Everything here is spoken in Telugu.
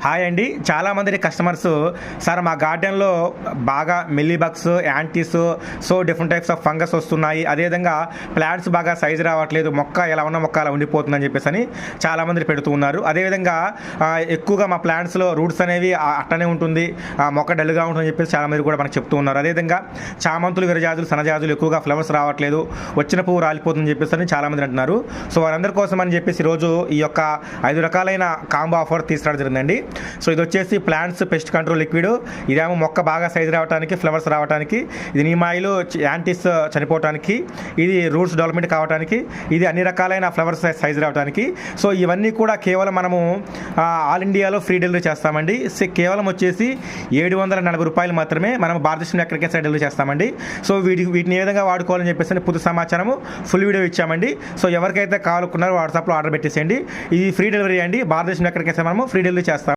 హాయ్ అండి. చాలామంది కస్టమర్స్ సార్ మా గార్డెన్లో బాగా mealybugs, antis, so different types of fungus వస్తున్నాయి, అదేవిధంగా ప్లాంట్స్ బాగా సైజు రావట్లేదు, మొక్క ఎలా ఉన్న మొక్క అలా ఉండిపోతుందని చెప్పేసి అని చాలామంది పెడుతూ ఉన్నారు. అదేవిధంగా ఎక్కువగా మా ప్లాంట్స్లో రూట్స్ అనేవి అట్టనే ఉంటుంది, మొక్క డల్గా ఉంటుందని చెప్పేసి చాలామంది కూడా మనకు చెప్తూ ఉన్నారు. అదేవిధంగా చామంతులు, విరజాజులు, సన్నజాజులు ఎక్కువగా ఫ్లవర్స్ రావట్లేదు, వచ్చిన పువ్వు రాలిపోతుందని చెప్పేసి అని చాలామంది అంటున్నారు. సో వారందరి కోసం అని చెప్పేసి ఈరోజు ఈ యొక్క 5 రకాలైన కాంబో ఆఫర్ తీసుకురావడం జరిగిందండి. సో ఇది వచ్చేసి ప్లాంట్స్ పెస్ట్ కంట్రోల్ లిక్విడ్, ఇదేమో మొక్క బాగా సైజు రావడానికి, ఫ్లవర్స్ రావడానికి, ఇది నీమాయిలు యాంటీస్ చనిపోవడానికి, ఇది రూట్స్ డెవలప్మెంట్ కావడానికి, ఇది అన్ని రకాలైన ఫ్లవర్స్ సైజు రావడానికి. సో ఇవన్నీ కూడా కేవలం మనము ఆల్ ఇండియాలో ఫ్రీ డెలివరీ చేస్తామండి. కేవలం వచ్చేసి 740 రూపాయలు మాత్రమే మనం భారతదేశంలో ఎక్కడికే సైడ్ డెలివరీ చేస్తామండి. సో వీటిని ఏ విధంగా వాడుకోవాలని చెప్పేసి పూర్తి సమాచారము ఫుల్ వీడియో ఇచ్చామండి. సో ఎవరికైతే కావాలనుకున్నారో వాట్సాప్లో ఆర్డర్ పెట్టేసేయండి. ఇది ఫ్రీ డెలివరీ అండి, భారతదేశంలో ఎక్కడికైతే మనము ఫ్రీ డెలివరీ చేస్తాం.